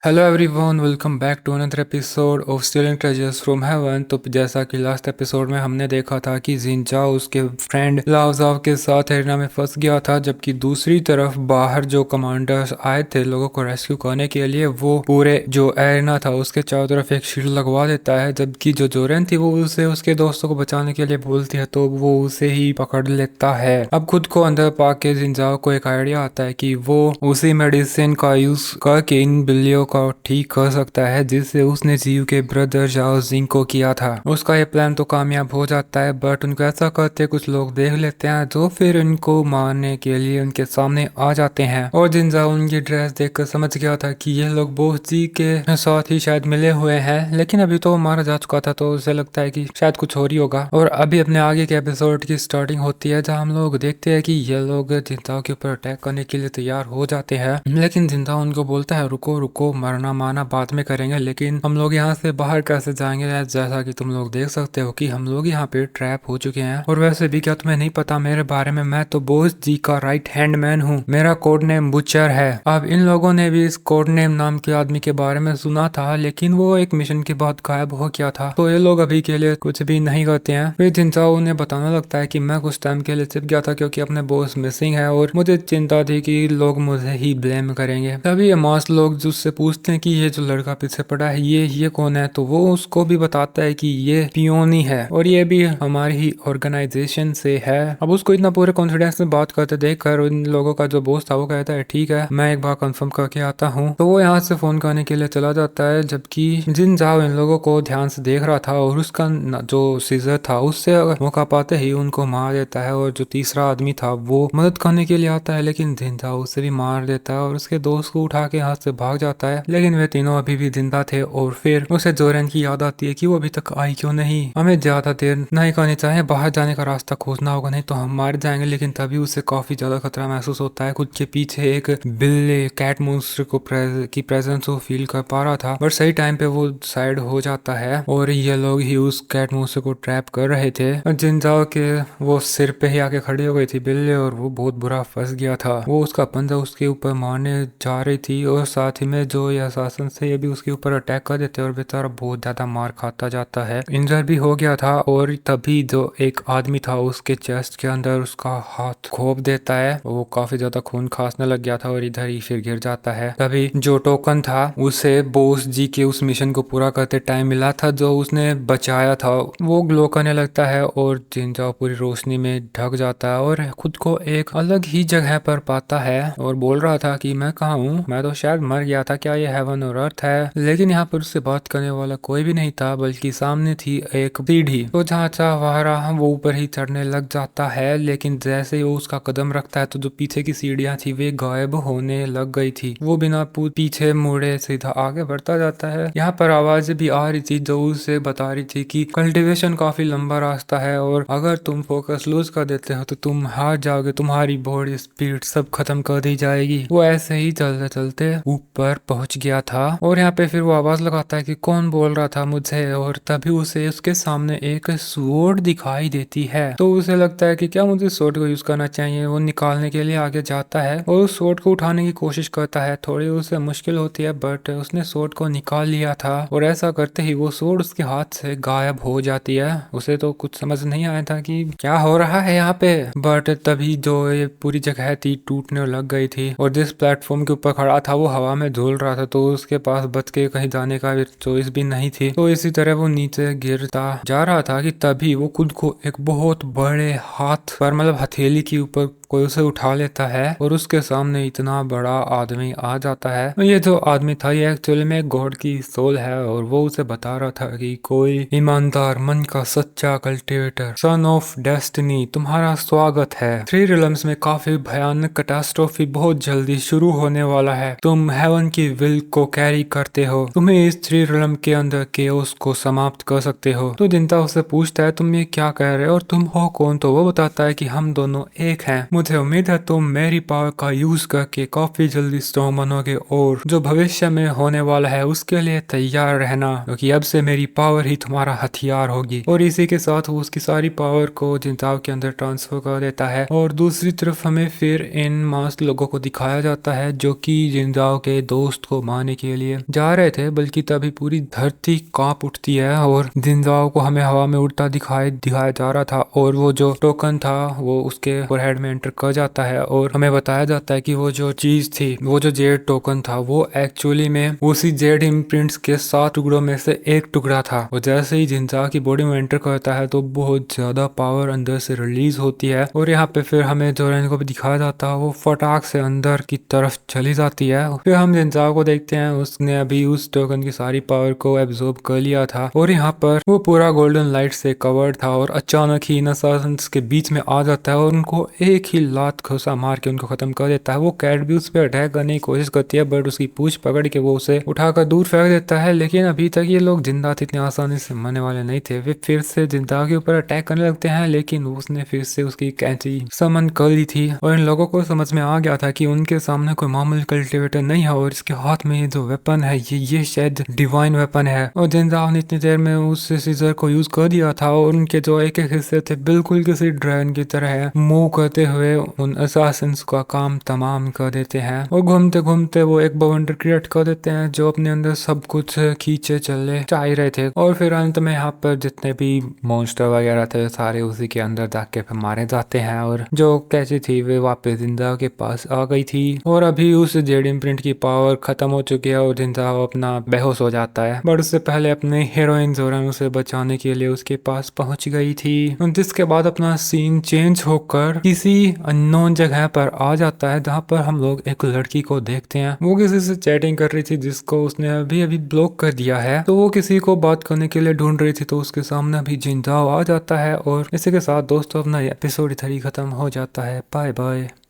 Hello everyone, welcome back to another episode of stealing treasures from heaven. तो जैसा कि last episode में हमने देखा था कि जिनचाओ उसके फ्रेंड लाओजाओ के साथ एरिना में फंस गया था, जबकि दूसरी तरफ बाहर जो कमांडर्स आए थे लोगों को रेस्क्यू करने के लिए, वो पूरे जो एरिना था उसके चारों तरफ एक शील्ड लगवा देता है। जबकि जो जोरेन थी वो उसे उसके दोस्तों को बचाने के लिए बोलती है, तो वो उसे ही पकड़ लेता है। अब खुद को अंदर पाके जिनचाओ को एक आइडिया आता है कि वो उसी मेडिसिन का यूज करके इन बिल्लियों को ठीक कर सकता है जिससे उसने जीव के ब्रदर जाओ जिंग को किया था। उसका ये प्लान तो कामयाब हो जाता है, बट उनको ऐसा करते कुछ लोग देख लेते हैं जो फिर उनको मारने के लिए उनके सामने आ जाते हैं। और जिनजाओ उनकी ड्रेस देखकर समझ गया था कि ये लोग बोस जी के साथ ही शायद मिले हुए हैं, लेकिन अभी तो वो मारा जा चुका था, तो उसे लगता है कि शायद कुछ और ही होगा। और अभी अपने आगे के एपिसोड की स्टार्टिंग होती है जहाँ हम लोग देखते हैं कि ये लोग जिनजाओ के ऊपर अटैक करने के लिए तैयार हो जाते हैं, लेकिन जिनजाओ उनको बोलता है रुको रुको, मरना माना बाद में करेंगे, लेकिन हम लोग यहाँ से बाहर कैसे जाएंगे। जैसा कि तुम लोग देख सकते हो कि हम लोग यहाँ पे ट्रैप हो चुके हैं। और वैसे भी क्या तुम्हें नहीं पता मेरे बारे में, मैं तो बोस जी का राइट हैंड मैन हूँ, मेरा कोड नेम बुचर है। अब इन लोगों ने भी इस कोड नेम नाम के आदमी के बारे में सुना था, लेकिन वो एक मिशन के बाद गायब हो गया था, तो ये लोग अभी के लिए कुछ भी नहीं करते हैं। फिर जिनचाओ उन्हें बताने लगता है कि मैं कुछ टाइम के लिए छिप गया था क्योंकि अपने बॉस मिसिंग है और मुझे चिंता थी कि लोग मुझे ही ब्लेम करेंगे। तभी ये मास लोग उससे पूछते हैं कि ये जो लड़का पीछे पड़ा है ये कौन है, तो वो उसको भी बताता है कि ये पियोनी है और ये भी हमारी ही ऑर्गेनाइजेशन से है। अब उसको इतना पूरे कॉन्फिडेंस में बात करते देखकर उन लोगों का जो बोस था वो कहता है ठीक है, मैं एक बार कंफर्म करके आता हूँ। तो वो यहाँ से फोन करने के लिए चला जाता है, जबकि जिन जाओ इन लोगों को ध्यान से देख रहा था और उसका जो सीजर था उससे मौका पाते ही उनको मार देता है। और जो तीसरा आदमी था वो मदद करने के लिए आता है, लेकिन जिन जाओ उसे भी मार देता है और उसके दोस्त को उठा के हाथ से भाग जाता है। लेकिन वे तीनों अभी भी जिंदा थे और फिर उसे जोरेन की याद आती है कि वो अभी तक आई क्यों नहीं, हमें ज्यादा देर नहीं करनी चाहिए, बाहर जाने का रास्ता खोजना होगा नहीं तो हम मार जाएंगे। लेकिन तभी उसे काफी ज्यादा खतरा महसूस होता है, खुद के पीछे एक बिल्ली कैट मॉन्स्टर को की प्रेजेंस वो फील कर पा रहा था, बट सही टाइम पे वो साइड हो जाता है और ये लोग ही उस कैट मॉन्स्टर को ट्रैप कर रहे थे। जिनजाओ के वो सिर पे ही आके खड़ी हो गई थी बिल्ली और वो बहुत बुरा फंस गया था। वो उसका पंजा उसके ऊपर मारने जा रही थी और साथ ही में जो ये असासन से ये भी उसके ऊपर अटैक कर देते और बेचारा बहुत ज्यादा मार खाता जाता है, इंजर भी हो गया था। और तभी जो एक आदमी था उसके चेस्ट के अंदर उसका हाथ खोप देता है, वो काफी ज्यादा खून खांसने लग गया था और इधर ही फिर गिर जाता है। तभी जो टोकन था उसे बोस जी के उस मिशन को पूरा करते टाइम मिला था जो उसने बचाया था, वो ग्लो करने लगता है और जिनजाओ पूरी रोशनी में ढक जाता है और खुद को एक अलग ही जगह पर पाता है और बोल रहा था कि मैं कहाँ हूँ, मैं तो शायद मर गया था, क्या ये हेवन और अर्थ है। लेकिन यहाँ पर उससे बात करने वाला कोई भी नहीं था, बल्कि सामने थी एक सीढ़ी। तो जहाँ चाह वहाँ रहा वो ऊपर ही चढ़ने लग जाता है, लेकिन जैसे ही वो उसका कदम रखता है तो जो पीछे की सीढ़ियाँ थी वे गायब होने लग गई थी। वो बिना पीछे मुड़े सीधा आगे बढ़ता जाता है। यहाँ पर आवाज भी आ रही थी जो उसे बता रही थी कि कल्टीवेशन काफी लंबा रास्ता है और अगर तुम फोकस लूज कर देते हो तो तुम हार जाओगे, तुम्हारी बॉडी स्पीड सब खत्म कर दी जाएगी। वो ऐसे ही चलते चलते ऊपर पहुंच गया था और यहाँ पे फिर वो आवाज लगाता है कि कौन बोल रहा था मुझे, और तभी उसे उसके सामने एक स्वॉर्ड दिखाई देती है। तो उसे लगता है कि क्या मुझे स्वॉर्ड को यूज करना चाहिए। वो निकालने के लिए आगे जाता है और उस स्वॉर्ड को उठाने की कोशिश करता है, थोड़ी उसे मुश्किल होती है, बट उसने स्वॉर्ड को निकाल लिया था और ऐसा करते ही वो स्वॉर्ड उसके हाथ से गायब हो जाती है। उसे तो कुछ समझ नहीं आया था कि क्या हो रहा है यहाँ पे, बट तभी जो ये पूरी जगह थी टूटने लग गई थी और जिस प्लेटफॉर्म के ऊपर खड़ा था वो हवा में झूल रहा था, तो उसके पास बच के कहीं जाने का चॉइस भी नहीं थी। तो इसी तरह वो नीचे गिरता जा रहा था कि तभी वो खुद को एक बहुत बड़े हाथ पर, मतलब हथेली के ऊपर कोई उसे उठा लेता है और उसके सामने इतना बड़ा आदमी आ जाता है। ये जो आदमी था ये एक्चुअली में गॉड की सोल है और वो उसे बता रहा था कि कोई ईमानदार मन का सच्चा कल्टिवेटर, सन ऑफ डेस्टिनी, तुम्हारा स्वागत है। थ्री रिलम्स में काफी भयानक कैटास्ट्रोफी बहुत जल्दी शुरू होने वाला है, तुम हेवन की विल को कैरी करते हो, तुम्हें इस थ्री रिलम के अंदर केओस को समाप्त कर सकते हो। तो जिंता उससे पूछता है तुम ये क्या कह रहे हो और तुम हो कौन, तो वो बताता है कि हम दोनों एक हैं, मुझे उम्मीद है तुम मेरी पावर का यूज करके काफी जल्दी स्ट्रॉन्ग बनोगे और जो भविष्य में होने वाला है उसके लिए तैयार रहना, क्योंकि अब से मेरी पावर ही तुम्हारा हथियार होगी। और इसी के साथ वो उसकी सारी पावर को जिंताओ के अंदर ट्रांसफर कर देता है। और दूसरी तरफ हमें फिर इन मास लोगों को दिखाया जाता है जो कि जिंताओ के दोस्त को मारने के लिए जा रहे थे, बल्कि तभी पूरी धरती कांप उठती है और जिनजाओ को हमें हवा में उड़ता दिखाया जा रहा था और वो जो टोकन था वो उसके फोरहेड में एंटर कर जाता है और हमें बताया जाता है कि वो जो चीज थी, वो जो जेड टोकन था, वो एक्चुअली में उसी जेड इम्प्रिंट्स के 7 टुकड़ों में से एक टुकड़ा था। और जैसे ही जिनजा की बॉडी में एंटर करता है तो बहुत ज्यादा पावर अंदर से रिलीज होती है और यहाँ पे फिर हमें जोरेन को भी दिखाया जाता है, वो फटाक से अंदर की तरफ चली जाती है। फिर हम जिनजा को देखते हैं, उसने अभी उस टोकन की सारी पावर को एब्जॉर्ब कर लिया था और यहाँ पर वो पूरा गोल्डन लाइट से कवर्ड था और अचानक ही इन असासिन्स के बीच में आ जाता है और उनको एक ही लात घुसा मार के उनको खत्म कर देता है। वो कैट भी उस पर अटैक करने की कोशिश करती है, बट उसकी पूंछ पकड़ के वो उसे उठाकर दूर फेंक देता है। लेकिन अभी तक ये लोग जिंदा इतनी आसानी से मरने वाले नहीं थे। वे फिर से जिंदा के ऊपर अटैक करने लगते हैं, लेकिन उसने फिर से उसकी कैंची समन कर ली थी और इन लोगों को समझ में आ गया था कि उनके सामने कोई मामूली कल्टिवेटर नहीं है और इसके हाथ में ये जो वेपन है ये शायद डिवाइन वेपन है। और जिंदा ने इतनी देर में उस सीजर को यूज कर दिया था और उनके जो एक एक हिस्से थे बिल्कुल किसी ड्रैगन की तरह मूव करते हुए उन असासिन्स का काम तमाम कर देते हैं और घूमते घूमते वो एक बवंडर क्रिएट कर देते हैं जो अपने अंदर सब कुछ खींचे चले चाह रहे थे। और फिर अंत में यहाँ पर जितने भी मॉन्स्टर वगैरह थे सारे उसी के अंदर जाके फिर मारे जाते हैं और जो कैची थी वे वापस जिंदा के पास आ गई थी और अभी उस जेड इम्प्रिंट की पावर खत्म हो चुकी है और जिंदा अपना बेहोश हो जाता है। बट उससे पहले अपने हीरोइन जोरन उसे बचाने के लिए उसके पास पहुंच गई थी, जिसके बाद अपना सीन चेंज होकर किसी अननोन जगह पर आ जाता है जहाँ पर हम लोग एक लड़की को देखते हैं। वो किसी से चैटिंग कर रही थी जिसको उसने अभी अभी ब्लॉक कर दिया है, तो वो किसी को बात करने के लिए ढूंढ रही थी, तो उसके सामने अभी जिंदाओ आ जाता है और इसी के साथ दोस्तों अपना एपिसोड इधर ही खत्म हो जाता है। Bye bye.